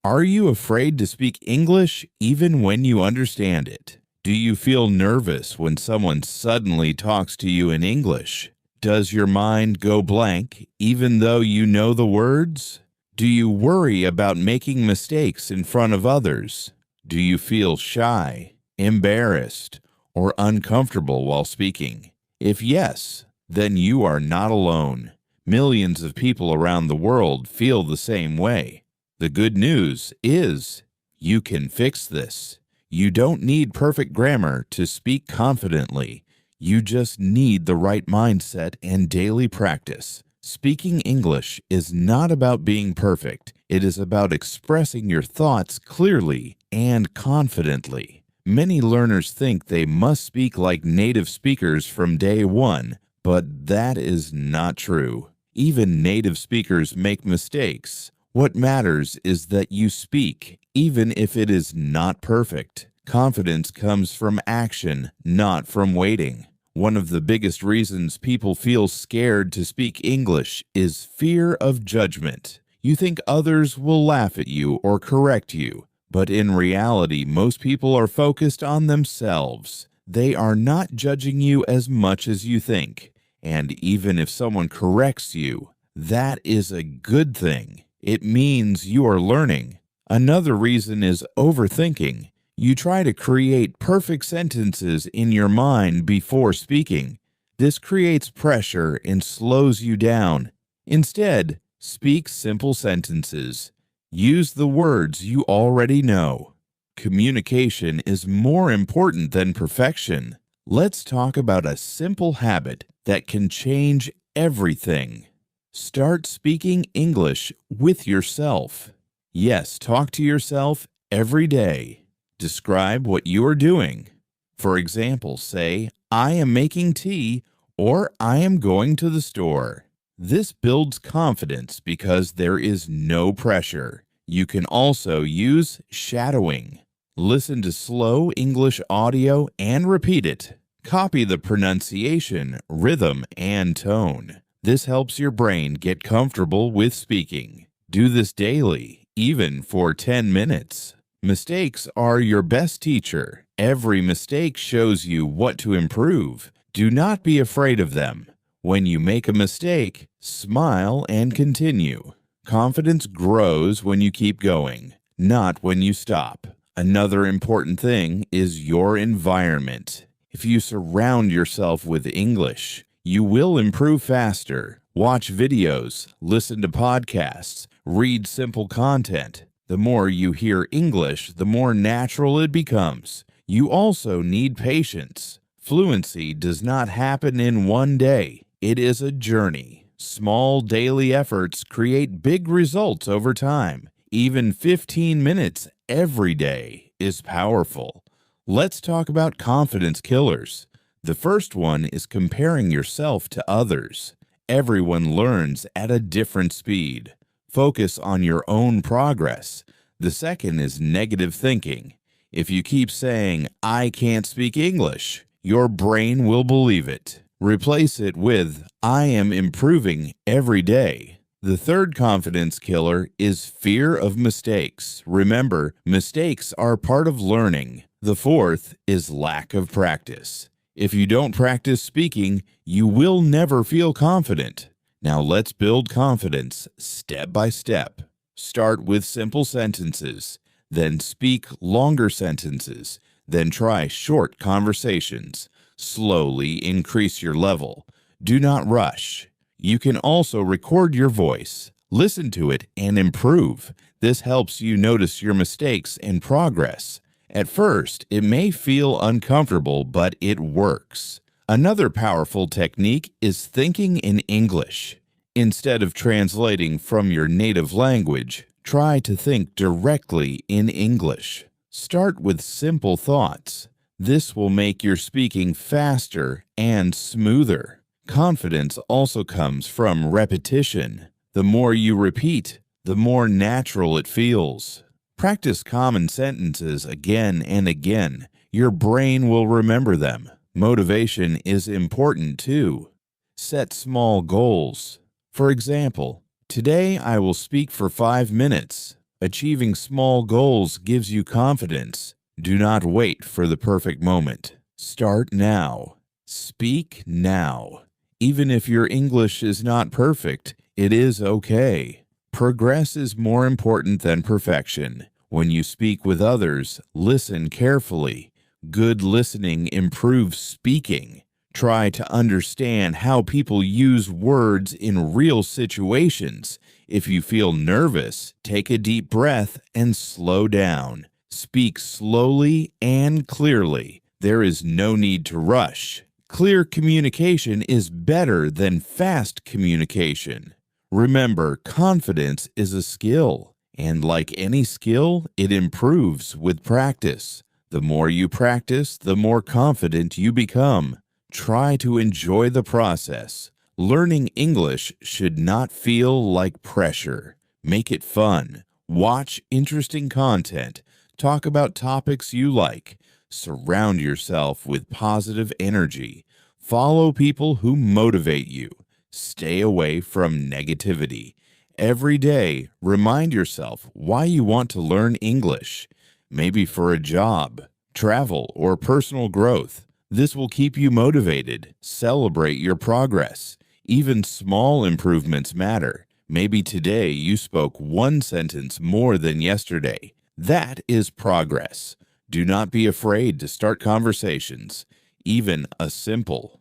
Are you afraid to speak English even when you understand it? Do you feel nervous when someone suddenly talks to you in English? Does your mind go blank even though you know the words? Do you worry about making mistakes in front of others? Do you feel shy, embarrassed, or uncomfortable while speaking? If yes, then you are not alone. Millions of people around the world feel the same way. The good news is you can fix this. You don't need perfect grammar to speak confidently. You just need the right mindset and daily practice. Speaking English is not about being perfect. It is about expressing your thoughts clearly and confidently. Many learners think they must speak like native speakers from day one, but that is not true. Even native speakers make mistakes. What matters is that you speak, even if it is not perfect. Confidence comes from action, not from waiting. One of the biggest reasons people feel scared to speak English is fear of judgment. You think others will laugh at you or correct you, but in reality, most people are focused on themselves. They are not judging you as much as you think. And even if someone corrects you, that is a good thing. It means you are learning. Another reason is overthinking. You try to create perfect sentences in your mind before speaking. This creates pressure and slows you down. Instead, speak simple sentences. Use the words you already know. Communication is more important than perfection. Let's talk about a simple habit that can change everything. Start speaking English with yourself. Yes, talk to yourself every day. Describe what you are doing. For example, say, I am making tea or I am going to the store. This builds confidence because there is no pressure. You can also use shadowing. Listen to slow English audio and repeat it. Copy the pronunciation, rhythm, and tone. This helps your brain get comfortable with speaking. Do this daily, even for 10 minutes. Mistakes are your best teacher. Every mistake shows you what to improve. Do not be afraid of them. When you make a mistake, smile and continue. Confidence grows when you keep going, not when you stop. Another important thing is your environment. If you surround yourself with English, you will improve faster. Watch videos, listen to podcasts, read simple content. The more you hear English, the more natural it becomes. You also need patience. Fluency does not happen in one day. It is a journey. Small daily efforts create big results over time. Even 15 minutes every day is powerful. Let's talk about confidence killers. The first one is comparing yourself to others. Everyone learns at a different speed. Focus on your own progress. The second is negative thinking. If you keep saying, I can't speak English, your brain will believe it. Replace it with, I am improving every day. The third confidence killer is fear of mistakes. Remember, mistakes are part of learning. The fourth is lack of practice. If you don't practice speaking, you will never feel confident. Now let's build confidence step by step. Start with simple sentences, then speak longer sentences, then try short conversations. Slowly increase your level. Do not rush. You can also record your voice. Listen to it and improve. This helps you notice your mistakes and progress. At first, it may feel uncomfortable, but it works. Another powerful technique is thinking in English. Instead of translating from your native language, try to think directly in English. Start with simple thoughts. This will make your speaking faster and smoother. Confidence also comes from repetition. The more you repeat, the more natural it feels. Practice common sentences again and again. Your brain will remember them. Motivation is important too. Set small goals. For example, today I will speak for 5 minutes. Achieving small goals gives you confidence. Do not wait for the perfect moment. Start now. Speak now. Even if your English is not perfect, it is okay. Progress is more important than perfection. When you speak with others, listen carefully. Good listening improves speaking. Try to understand how people use words in real situations. If you feel nervous, take a deep breath and slow down. Speak slowly and clearly. There is no need to rush. Clear communication is better than fast communication. Remember, confidence is a skill, and like any skill, it improves with practice. The more you practice, the more confident you become. Try to enjoy the process. Learning English should not feel like pressure. Make it fun. Watch interesting content. Talk about topics you like. Surround yourself with positive energy. Follow people who motivate you. Stay away from negativity. Every day, remind yourself why you want to learn English. Maybe for a job, travel, or personal growth. This will keep you motivated. Celebrate your progress. Even small improvements matter. Maybe today you spoke one sentence more than yesterday. That is progress. Do not be afraid to start conversations, even a simple